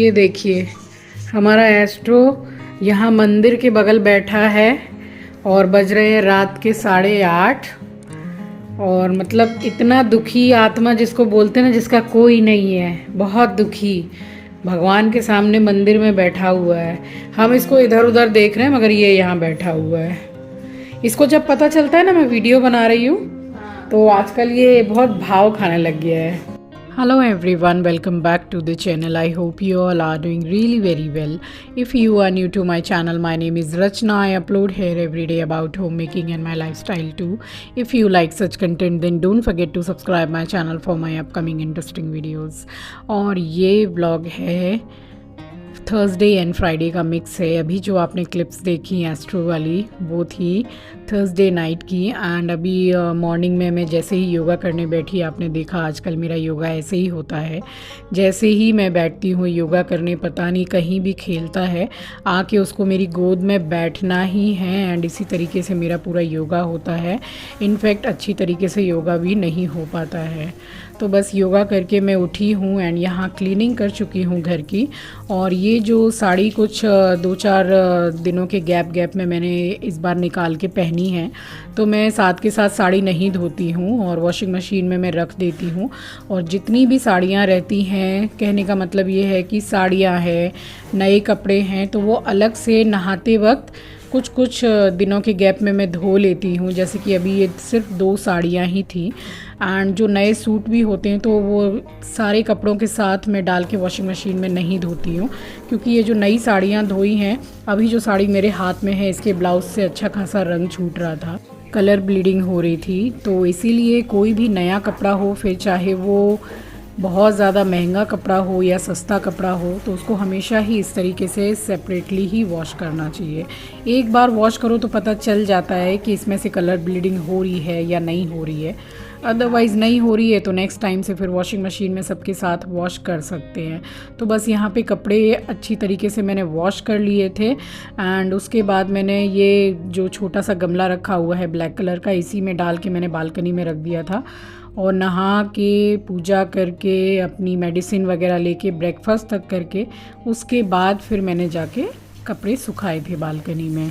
ये देखिए, हमारा एस्ट्रो यहाँ मंदिर के बगल बैठा है और बज रहे हैं रात के 8:30। और मतलब इतना दुखी आत्मा जिसको बोलते हैं ना, जिसका कोई नहीं है, बहुत दुखी भगवान के सामने मंदिर में बैठा हुआ है। हम इसको इधर उधर देख रहे हैं मगर ये यहाँ बैठा हुआ है। इसको जब पता चलता है ना मैं वीडियो बना रही हूँ तो आजकल ये बहुत भाव खाने लग गया है। Hello everyone, welcome back to the channel. I hope you all are doing really very well. If you are new to my channel, my name is Rachna. I upload here every day about homemaking and my lifestyle too. If you like such content, then don't forget to subscribe my channel for my upcoming interesting videos. और ये vlog है Thursday and Friday का mix है। अभी जो आपने clips देखी astro वाली वो थी थर्सडे नाइट की। एंड अभी मॉर्निंग में मैं जैसे ही योगा करने बैठी, आपने देखा आजकल मेरा योगा ऐसे ही होता है। जैसे ही मैं बैठती हूँ योगा करने, पता नहीं कहीं भी खेलता है आके उसको मेरी गोद में बैठना ही है। एंड इसी तरीके से मेरा पूरा योगा होता है। इनफैक्ट अच्छी तरीके से योगा भी नहीं हो पाता है। तो बस योगा करके मैं उठी हूँ एंड यहाँ क्लीनिंग कर चुकी हूँ घर की। और ये जो साड़ी कुछ 2-4 दिनों के गैप में मैंने इस बार निकाल के पहनी है, तो मैं साथ के साथ साड़ी नहीं धोती हूँ और वॉशिंग मशीन में मैं रख देती हूँ। और जितनी भी साड़ियाँ रहती हैं, कहने का मतलब ये है कि साड़ियाँ हैं, नए कपड़े हैं, तो वो अलग से नहाते वक्त कुछ दिनों के गैप में मैं धो लेती हूँ। जैसे कि अभी ये सिर्फ 2 साड़ियाँ ही थी। एंड जो नए सूट भी होते हैं तो वो सारे कपड़ों के साथ मैं डाल के वॉशिंग मशीन में नहीं धोती हूँ, क्योंकि ये जो नई साड़ियाँ धोई हैं, अभी जो साड़ी मेरे हाथ में है इसके ब्लाउज से अच्छा खासा रंग छूट रहा था, कलर ब्लीडिंग हो रही थी। तो इसीलिए कोई भी नया कपड़ा हो, फिर चाहे वो बहुत ज़्यादा महंगा कपड़ा हो या सस्ता कपड़ा हो, तो उसको हमेशा ही इस तरीके से सेपरेटली ही वॉश करना चाहिए। एक बार वॉश करो तो पता चल जाता है कि इसमें से कलर ब्लीडिंग हो रही है या नहीं हो रही है। अदरवाइज़ नहीं हो रही है तो नेक्स्ट टाइम से फिर वॉशिंग मशीन में सबके साथ वॉश कर सकते हैं। तो बस यहाँ पे कपड़े अच्छी तरीके से मैंने वॉश कर लिए थे। एंड उसके बाद मैंने ये जो छोटा सा गमला रखा हुआ है ब्लैक कलर का, इसी में डाल के मैंने बालकनी में रख दिया था। और नहा के पूजा करके अपनी मेडिसिन वगैरह लेके ब्रेकफास्ट तक करके उसके बाद फिर मैंने जाके कपड़े सुखाए थे बालकनी में।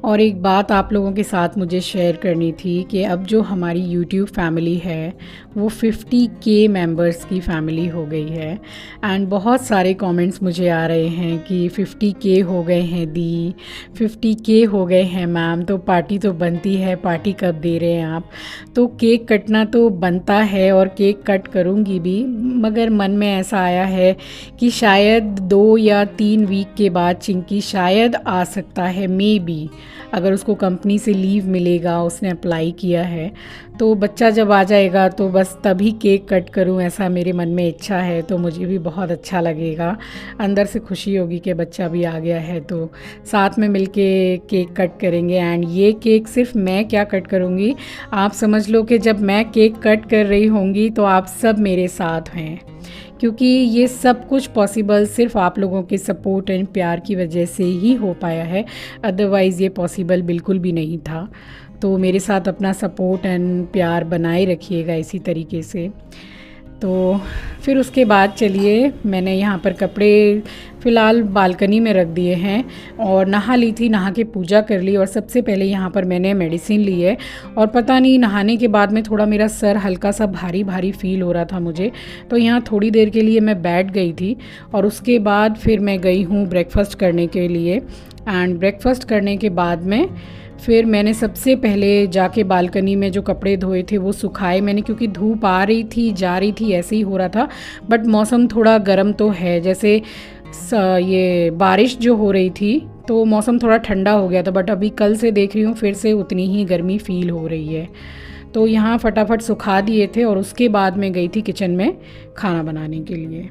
और एक बात आप लोगों के साथ मुझे शेयर करनी थी कि अब जो हमारी YouTube फैमिली है वो 50K मेंबर्स की फ़ैमिली हो गई है। एंड बहुत सारे कमेंट्स मुझे आ रहे हैं कि 50K हो गए हैं दी, 50K हो गए हैं मैम, तो पार्टी तो बनती है, पार्टी कब दे रहे हैं आप। तो केक कटना तो बनता है और केक कट करूँगी भी, मगर मन में ऐसा आया है कि शायद 2 या 3 वीक के बाद चिंकी शायद आ सकता है, मे बी, अगर उसको कंपनी से लीव मिलेगा, उसने अप्लाई किया है, तो बच्चा जब आ जाएगा तो बस तभी केक कट करूं, ऐसा मेरे मन में इच्छा है। तो मुझे भी बहुत अच्छा लगेगा, अंदर से खुशी होगी कि बच्चा भी आ गया है, तो साथ में मिलके केक कट करेंगे। एंड ये केक सिर्फ मैं क्या कट करूंगी, आप समझ लो कि जब मैं केक कट कर रही होंगी तो आप सब मेरे साथ हैं, क्योंकि ये सब कुछ पॉसिबल सिर्फ आप लोगों के सपोर्ट एंड प्यार की वजह से ही हो पाया है। अदरवाइज़ ये पॉसिबल बिल्कुल भी नहीं था। तो मेरे साथ अपना सपोर्ट एंड प्यार बनाए रखिएगा इसी तरीके से। तो फिर उसके बाद चलिए, मैंने यहाँ पर कपड़े फ़िलहाल बालकनी में रख दिए हैं और नहा ली थी, नहा के पूजा कर ली। और सबसे पहले यहाँ पर मैंने मेडिसिन ली है। और पता नहीं नहाने के बाद में थोड़ा मेरा सर हल्का सा भारी भारी फील हो रहा था मुझे, तो यहाँ थोड़ी देर के लिए मैं बैठ गई थी। और उसके बाद फिर मैं गई हूँ ब्रेकफास्ट करने के लिए। एंड ब्रेकफास्ट करने के बाद में फिर मैंने सबसे पहले जाके बालकनी में जो कपड़े धोए थे वो सुखाए मैंने, क्योंकि धूप आ रही थी जा रही थी, ऐसे ही हो रहा था। बट मौसम थोड़ा गर्म तो है, जैसे ये बारिश जो हो रही थी तो मौसम थोड़ा ठंडा हो गया था। बट अभी कल से देख रही हूँ फिर से उतनी ही गर्मी फ़ील हो रही है। तो यहाँ फटाफट सुखा दिए थे और उसके बाद मैं गई थी किचन में खाना बनाने के लिए।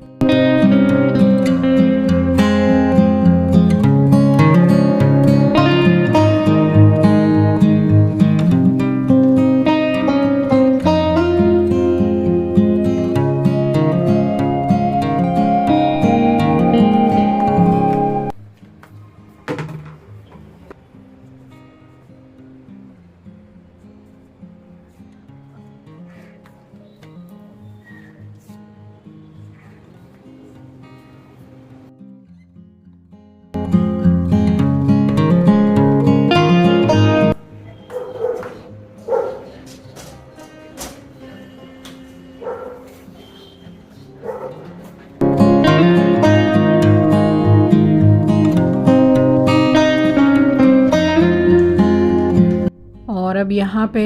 अब यहाँ पे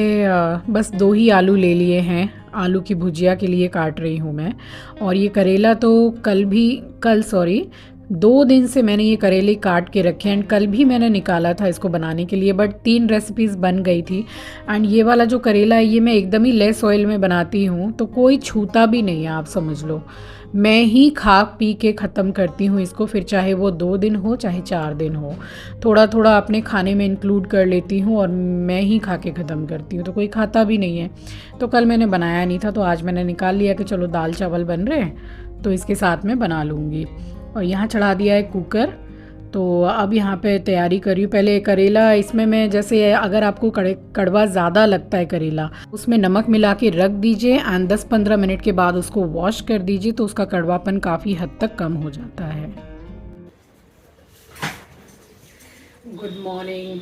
बस 2 ही आलू ले लिए हैं, आलू की भुजिया के लिए काट रही हूँ मैं। और ये करेला तो कल 2 दिन से मैंने ये करेले काट के रखे एंड कल भी मैंने निकाला था इसको बनाने के लिए, बट 3 रेसिपीज़ बन गई थी। एंड ये वाला जो करेला है ये मैं एकदम ही लेस ऑयल में बनाती हूँ, तो कोई छूता भी नहीं है, आप समझ लो। मैं ही खा पी के ख़त्म करती हूँ इसको, फिर चाहे वो 2 दिन हो चाहे 4 दिन हो, थोड़ा थोड़ा अपने खाने में इंक्लूड कर लेती हूँ और मैं ही खा के ख़त्म करती हूँ, तो कोई खाता भी नहीं है। तो कल मैंने बनाया नहीं था, तो आज मैंने निकाल लिया कि चलो दाल चावल बन रहे हैं तो इसके साथ में बना लूँगी। और यहाँ चढ़ा दिया है कुकर, तो अब यहाँ पे तैयारी कर रही हूँ। पहले करेला इसमें मैं, जैसे अगर आपको कड़वा ज़्यादा लगता है करेला, उसमें नमक मिला के रख दीजिए एंड 10-15 मिनट के बाद उसको वॉश कर दीजिए, तो उसका कड़वापन काफ़ी हद तक कम हो जाता है। Good morning.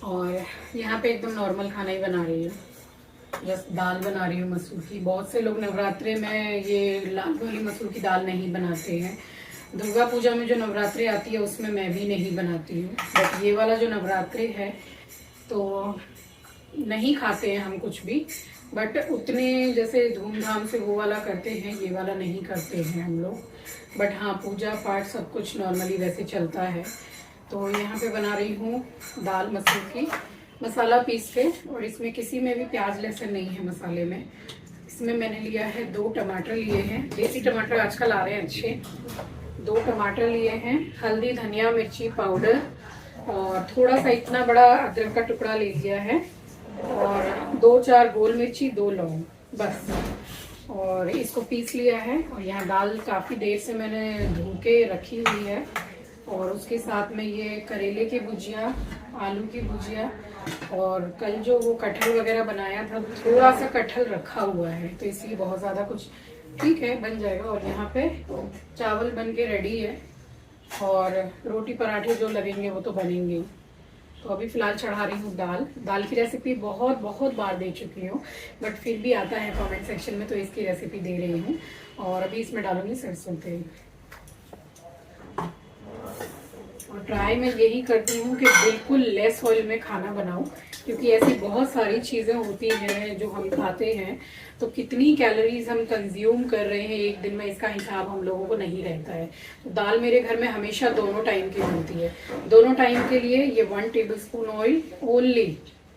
और यहाँ पे एकदम नॉर्मल खाना ही बना रही हूँ, जस्ट दाल बना रही हूँ मसूर की। बहुत से लोग नवरात्रे में ये लाल वाली मसूर की दाल नहीं बनाते हैं। दुर्गा पूजा में जो नवरात्रि आती है उसमें मैं भी नहीं बनाती हूँ, बट ये वाला जो नवरात्रि है तो नहीं खाते हैं हम कुछ भी, बट उतने जैसे धूमधाम से वो वाला करते हैं, ये वाला नहीं करते हैं हम लोग। बट हाँ, पूजा पाठ सब कुछ नॉर्मली वैसे चलता है। तो यहाँ पे बना रही हूँ दाल मसूर की, मसाला पीस के, और इसमें किसी में भी प्याज लहसुन नहीं है मसाले में। इसमें मैंने लिया है 2 टमाटर लिए हैं, देसी टमाटर आजकल आ रहे हैं अच्छे। 2 टमाटर लिए हैं, हल्दी धनिया मिर्ची पाउडर, और थोड़ा सा इतना बड़ा अदरक का टुकड़ा ले लिया है, और 2-4 गोल मिर्ची, 2 लौंग, बस। और इसको पीस लिया है। और यहाँ दाल काफ़ी देर से मैंने धो के रखी हुई है, और उसके साथ में ये करेले की भुजिया, आलू की भुजिया, और कल जो वो कटहल वगैरह बनाया था, थोड़ा सा कटहल रखा हुआ है, तो इसलिए बहुत ज़्यादा कुछ, ठीक है बन जाएगा। और यहाँ पे चावल बन के रेडी है, और रोटी पराठे जो लगेंगे वो तो बनेंगे। तो अभी फ़िलहाल चढ़ा रही हूँ दाल की रेसिपी बहुत बार दे चुकी हूँ, बट फिर भी आता है कमेंट सेक्शन में, तो इसकी रेसिपी दे रही हूँ। और अभी इसमें डालूंगी सरसों तेल। और ट्राई मैं यही करती हूँ कि बिल्कुल लेस ऑयल में खाना बनाऊँ, क्योंकि ऐसी बहुत सारी चीज़ें होती हैं जो हम खाते हैं, तो कितनी कैलोरीज हम कंज्यूम कर रहे हैं एक दिन में, इसका हिसाब हम लोगों को नहीं रहता है। तो दाल मेरे घर में हमेशा दोनों टाइम की बनती है। दोनों टाइम के लिए ये 1 टेबलस्पून ऑयल ओनली,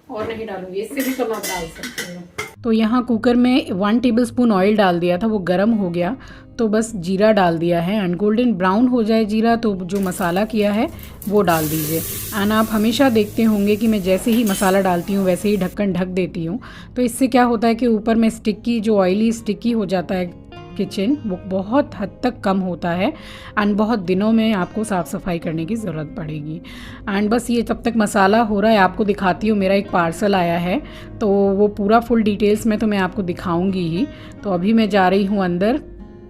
और नहीं डालूंगी, इससे भी कम आप डाल सकते हो। तो यहाँ कुकर में 1 टेबलस्पून ऑयल डाल दिया था, वो गर्म हो गया, तो बस जीरा डाल दिया है एंड गोल्डन ब्राउन हो जाए जीरा, तो जो मसाला किया है वो डाल दीजिए। एंड आप हमेशा देखते होंगे कि मैं जैसे ही मसाला डालती हूँ वैसे ही ढक्कन ढक देती हूँ, तो इससे क्या होता है कि ऊपर में स्टिकी, जो ऑयली स्टिकी हो जाता है किचन, वो बहुत हद तक कम होता है एंड बहुत दिनों में आपको साफ़ सफाई करने की ज़रूरत पड़ेगी। एंड बस ये तब तक मसाला हो रहा है, आपको दिखाती हूँ। मेरा एक पार्सल आया है, तो वो पूरा फुल डिटेल्स में तो मैं आपको दिखाऊंगी ही। तो अभी मैं जा रही हूँ अंदर,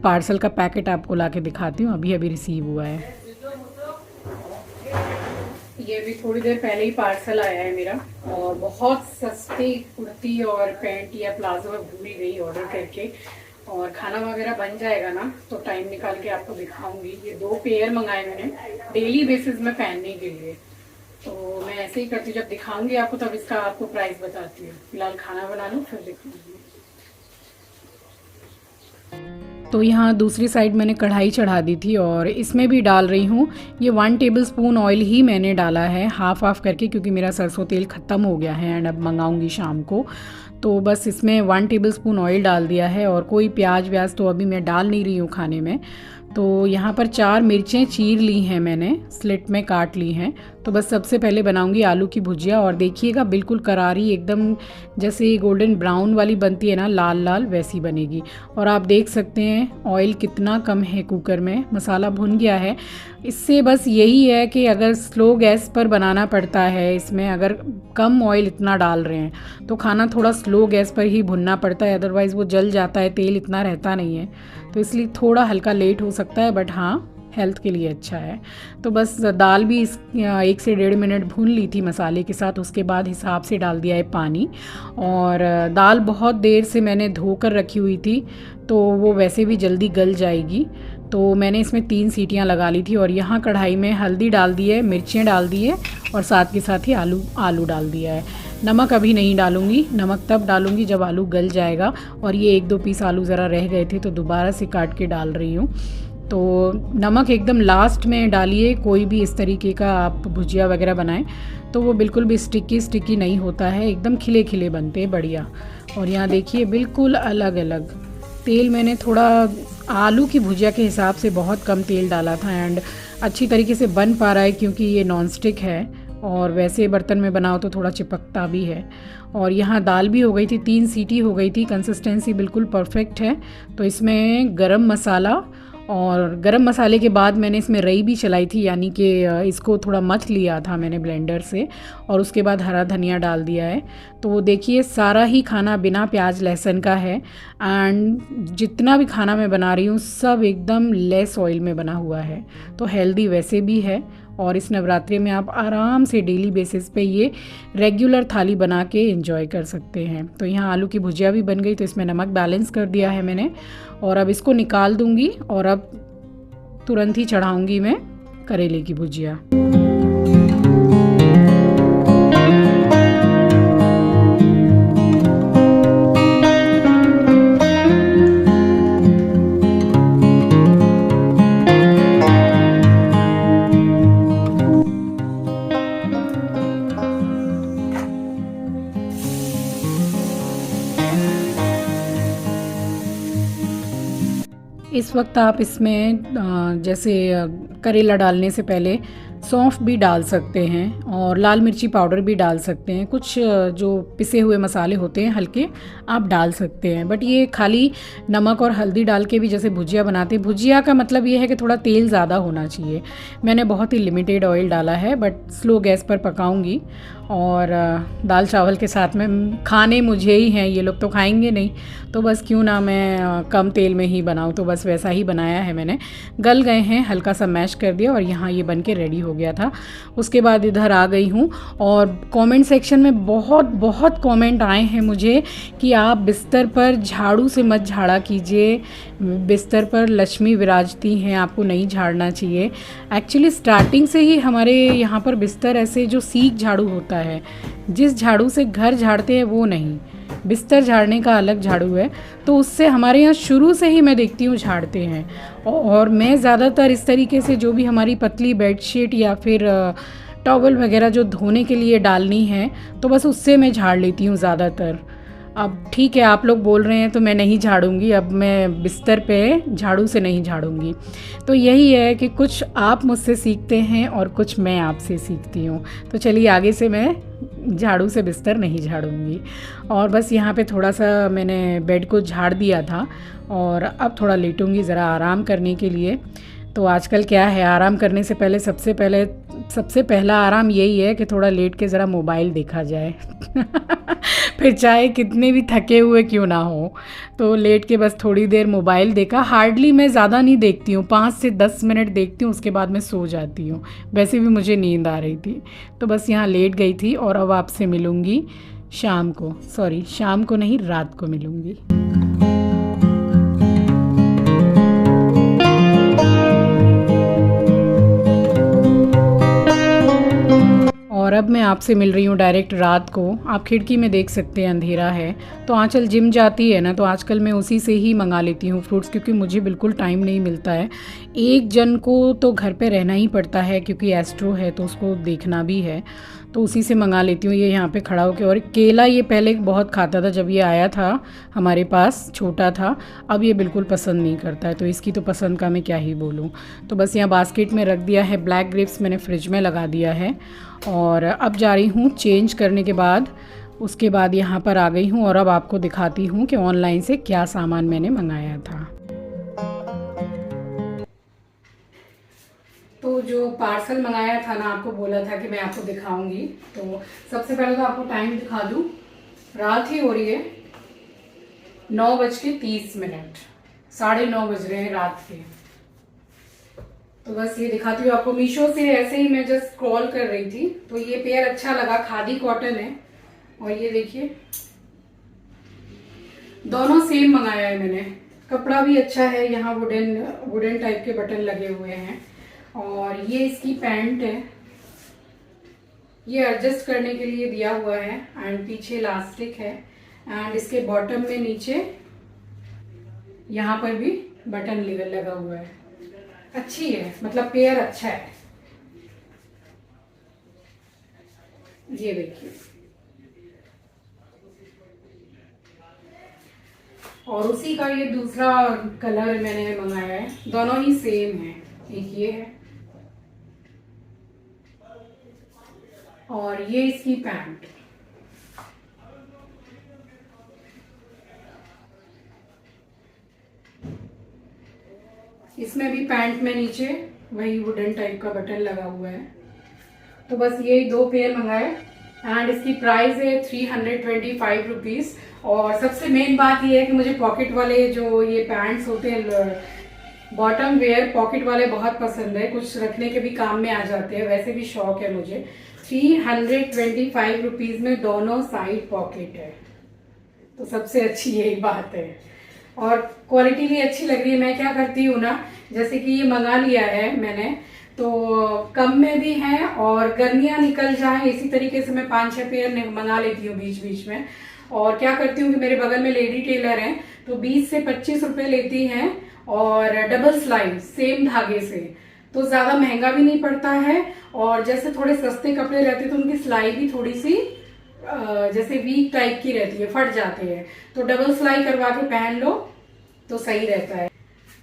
पार्सल का पैकेट आपको ला के दिखाती हूँ। अभी रिसीव हुआ है, ये भी थोड़ी देर पहले ही पार्सल आया है मेरा। और बहुत सस्ती कुर्ती और पैंट या प्लाजो में भूल गई ऑर्डर करके, और खाना वगैरह बन जाएगा ना तो टाइम निकाल के आपको दिखाऊंगी। ये 2 पेयर मंगाए मैंने डेली बेसिस में पहनने के लिए, तो मैं ऐसे ही करती हूँ, जब दिखाऊंगी आपको तब इसका आपको प्राइस बताती हूँ। फिलहाल खाना बना लूँ फिर दिखाऊंगी। तो यहाँ दूसरी साइड मैंने कढ़ाई चढ़ा दी थी, और इसमें भी डाल रही हूँ ये 1 टेबलस्पून ऑयल ही मैंने डाला है, हाफ करके, क्योंकि मेरा सरसों तेल ख़त्म हो गया है एंड अब मंगाऊंगी शाम को। तो बस इसमें 1 टेबलस्पून ऑयल डाल दिया है, और कोई प्याज व्याज तो अभी मैं डाल नहीं रही हूँ खाने में। तो यहाँ पर 4 मिर्चें चीर ली हैं मैंने, स्लिट में काट ली हैं। तो बस सबसे पहले बनाऊंगी आलू की भुजिया, और देखिएगा बिल्कुल करारी, एकदम जैसे गोल्डन ब्राउन वाली बनती है ना, लाल लाल, वैसी बनेगी। और आप देख सकते हैं ऑयल कितना कम है कुकर में, मसाला भुन गया है। इससे बस यही है कि अगर स्लो गैस पर बनाना पड़ता है, इसमें अगर कम ऑयल इतना डाल रहे हैं तो खाना थोड़ा स्लो गैस पर ही भुनना पड़ता है, अदरवाइज़ वो जल जाता है, तेल इतना रहता नहीं है, तो इसलिए थोड़ा हल्का लेट हो सकता है, बट हाँ हेल्थ के लिए अच्छा है। तो बस दाल भी 1 से 1.5 मिनट भून ली थी मसाले के साथ, उसके बाद हिसाब से डाल दिया है पानी। और दाल बहुत देर से मैंने धोकर रखी हुई थी, तो वो वैसे भी जल्दी गल जाएगी, तो मैंने इसमें 3 सीटियां लगा ली थी। और यहाँ कढ़ाई में हल्दी डाल दी है, मिर्चें डाल दी है, और साथ के साथ ही आलू डाल दिया है। नमक अभी नहीं डालूँगी, नमक तब डालूँगी जब आलू गल जाएगा। और ये 1-2 पीस आलू ज़रा रह गए थे तो दोबारा से काट के डाल रही हूँ। तो नमक एकदम लास्ट में डालिए, कोई भी इस तरीके का आप भुजिया वगैरह बनाएं तो वो बिल्कुल भी स्टिकी नहीं होता है, एकदम खिले खिले बनते हैं, बढ़िया। और यहाँ देखिए बिल्कुल अलग अलग तेल, मैंने थोड़ा आलू की भुजिया के हिसाब से बहुत कम तेल डाला था एंड अच्छी तरीके से बन पा रहा है क्योंकि ये नॉन स्टिक है और वैसे बर्तन में बनाओ तो थोड़ा चिपकता भी है। और यहाँ दाल भी हो गई थी, 3 सीटी हो गई थी, कंसिस्टेंसी बिल्कुल परफेक्ट है। तो इसमें गरम मसाला, और गरम मसाले के बाद मैंने इसमें रई भी चलाई थी, यानी कि इसको थोड़ा मथ लिया था मैंने ब्लेंडर से, और उसके बाद हरा धनिया डाल दिया है। तो वो देखिए सारा ही खाना बिना प्याज लहसुन का है एंड जितना भी खाना मैं बना रही हूँ सब एकदम लेस ऑयल में बना हुआ है, तो हेल्दी वैसे भी है। और इस नवरात्रि में आप आराम से डेली बेसिस पे ये रेगुलर थाली बना के एंजॉय कर सकते हैं। तो यहाँ आलू की भुजिया भी बन गई, तो इसमें नमक बैलेंस कर दिया है मैंने, और अब इसको निकाल दूंगी और अब तुरंत ही चढ़ाऊंगी मैं करेले की भुजिया। इस वक्त आप इसमें जैसे करेला डालने से पहले सौंफ भी डाल सकते हैं और लाल मिर्ची पाउडर भी डाल सकते हैं, कुछ जो पिसे हुए मसाले होते हैं हल्के आप डाल सकते हैं। बट ये खाली नमक और हल्दी डाल के भी जैसे भुजिया बनाते हैं, भुजिया का मतलब ये है कि थोड़ा तेल ज़्यादा होना चाहिए। मैंने बहुत ही लिमिटेड ऑयल डाला है, बट स्लो गैस पर पकाऊंगी। और दाल चावल के साथ में खाने मुझे ही हैं, ये लोग तो खाएंगे नहीं, तो बस क्यों ना मैं कम तेल में ही बनाऊं, तो बस वैसा ही बनाया है मैंने। गल गए हैं, हल्का सा मैश कर दिया और यहाँ ये बन के रेडी हो गया था। उसके बाद इधर आ गई हूँ और कमेंट सेक्शन में बहुत कमेंट आए हैं मुझे कि आप बिस्तर पर झाड़ू से मत झाड़ा कीजिए, बिस्तर पर लक्ष्मी विराजती हैं, आपको नहीं झाड़ना चाहिए। एक्चुअली स्टार्टिंग से ही हमारे यहाँ पर बिस्तर ऐसे जो सीक झाड़ू होता है, जिस झाड़ू से घर झाड़ते हैं वो नहीं, बिस्तर झाड़ने का अलग झाड़ू है, तो उससे हमारे यहाँ शुरू से ही मैं देखती हूँ झाड़ते हैं। और मैं ज़्यादातर इस तरीके से जो भी हमारी पतली बेडशीट या फिर टॉवल वगैरह जो धोने के लिए डालनी है तो बस उससे मैं झाड़ लेती हूँ ज़्यादातर। अब ठीक है, आप लोग बोल रहे हैं तो मैं नहीं झाड़ूंगी, अब मैं बिस्तर पे झाड़ू से नहीं झाड़ूंगी। तो यही है कि कुछ आप मुझसे सीखते हैं और कुछ मैं आपसे सीखती हूँ। तो चलिए आगे से मैं झाड़ू से बिस्तर नहीं झाड़ूंगी। और बस यहाँ पे थोड़ा सा मैंने बेड को झाड़ दिया था और अब थोड़ा लेटूंगी ज़रा आराम करने के लिए। तो आजकल क्या है, आराम करने से पहले सबसे पहला आराम यही है कि थोड़ा लेट के ज़रा मोबाइल देखा जाए फिर चाहे कितने भी थके हुए क्यों ना हो, तो लेट के बस थोड़ी देर मोबाइल देखा। हार्डली मैं ज़्यादा नहीं देखती हूँ, 5 से 10 मिनट देखती हूँ, उसके बाद मैं सो जाती हूँ। वैसे भी मुझे नींद आ रही थी, तो बस यहाँ लेट गई थी। और अब आपसे मिलूँगी शाम को नहीं, रात को मिलूँगी। और अब मैं आपसे मिल रही हूँ डायरेक्ट रात को। आप खिड़की में देख सकते हैं अंधेरा है, तो आंचल जिम जाती है ना, तो आजकल मैं उसी से ही मंगा लेती हूँ फ्रूट्स, क्योंकि मुझे बिल्कुल टाइम नहीं मिलता है। एक जन को तो घर पे रहना ही पड़ता है क्योंकि एस्ट्रो है तो उसको देखना भी है, तो उसी से मंगा लेती हूँ। ये यहाँ पे खड़ा होकर, और केला ये पहले बहुत खाता था जब ये आया था हमारे पास, छोटा था। अब ये बिल्कुल पसंद नहीं करता है, तो इसकी तो पसंद का मैं क्या ही बोलूँ। तो बस यहाँ बास्केट में रख दिया है। ब्लैक ग्रेप्स मैंने फ्रिज में लगा दिया है और अब जा रही हूँ चेंज करने के बाद। उसके बाद यहाँ पर आ गई हूँ और अब आपको दिखाती हूँ कि ऑनलाइन से क्या सामान मैंने मंगाया था। तो जो पार्सल मंगाया था ना, आपको बोला था कि मैं आपको दिखाऊंगी, तो सबसे पहले तो आपको टाइम दिखा दूँ। रात ही हो रही है, 9:30, 9:30 बज रहे हैं रात के। तो बस ये दिखाती हूँ आपको। मीशो से ऐसे ही मैं जस्ट स्क्रॉल कर रही थी तो ये पेयर अच्छा लगा, खादी कॉटन है। और ये देखिए, दोनों सेम मंगाया है मैंने। कपड़ा भी अच्छा है, यहाँ वुडन टाइप के बटन लगे हुए हैं। और ये इसकी पैंट है, ये एडजस्ट करने के लिए दिया हुआ है एंड पीछे इलास्टिक है एंड इसके बॉटम में नीचे यहाँ पर भी बटन लगा हुआ है। अच्छी है, मतलब पेयर अच्छा है। ये देखिए, और उसी का ये दूसरा कलर मैंने मंगाया है, दोनों ही सेम है। एक ये है और ये इसकी पैंट। इसमें भी पैंट में नीचे वही वुडन टाइप का बटन लगा हुआ है। तो बस यही 2 पेयर मंगाए एंड इसकी प्राइस है 325 रुपीज। और सबसे मेन बात ये है कि मुझे पॉकेट वाले जो ये पैंट्स होते हैं, बॉटम वेयर पॉकेट वाले बहुत पसंद है, कुछ रखने के भी काम में आ जाते हैं। वैसे भी शौक है मुझे। 325 रुपीज में दोनों साइड पॉकेट है, तो सबसे अच्छी यही बात है। और क्वालिटी भी अच्छी लग रही है। मैं क्या करती हूँ ना, जैसे कि ये मंगा लिया है मैंने, तो कम में भी है और गर्मियां निकल जाए इसी तरीके से मैं 5-6 पेयर मंगा लेती हूँ बीच बीच में। और क्या करती हूँ कि मेरे बगल में लेडी टेलर है, तो 20 से 25 रुपए लेती हैं और डबल सिलाई सेम धागे से, तो ज्यादा महंगा भी नहीं पड़ता है। और जैसे थोड़े सस्ते कपड़े रहते हैं तो उनकी सिलाई भी थोड़ी सी जैसे वीक टाइप की रहती है, फट जाते हैं, तो डबल सिलाई करवा के पहन लो तो सही रहता है।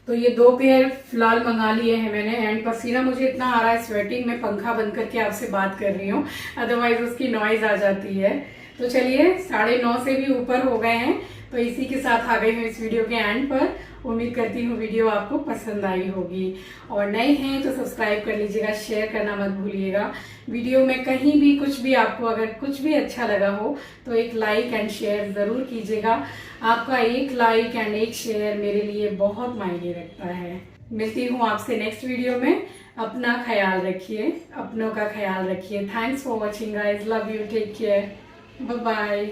तो ये 2 पेयर फिलहाल मंगा लिए हैं मैंने एंड पसीना मुझे इतना आ रहा है स्वेटिंग में, पंखा बंद करके आपसे बात कर रही हूँ, अदरवाइज उसकी नॉइज आ जाती है। तो चलिए 9:30 से भी ऊपर हो गए हैं, तो इसी के साथ आ गई हूँ इस वीडियो के एंड पर। उम्मीद करती हूँ वीडियो आपको पसंद आई होगी, और नए हैं तो सब्सक्राइब कर लीजिएगा, शेयर करना मत भूलिएगा। वीडियो में कहीं भी कुछ भी आपको अगर कुछ भी अच्छा लगा हो तो एक लाइक एंड शेयर जरूर कीजिएगा। आपका एक लाइक एंड एक शेयर मेरे लिए बहुत मायने रखता है। मिलती हूँ आपसे नेक्स्ट वीडियो में। अपना ख्याल रखिए, अपनों का ख्याल रखिए। Thanks for watching guys, love you, take care, bye bye.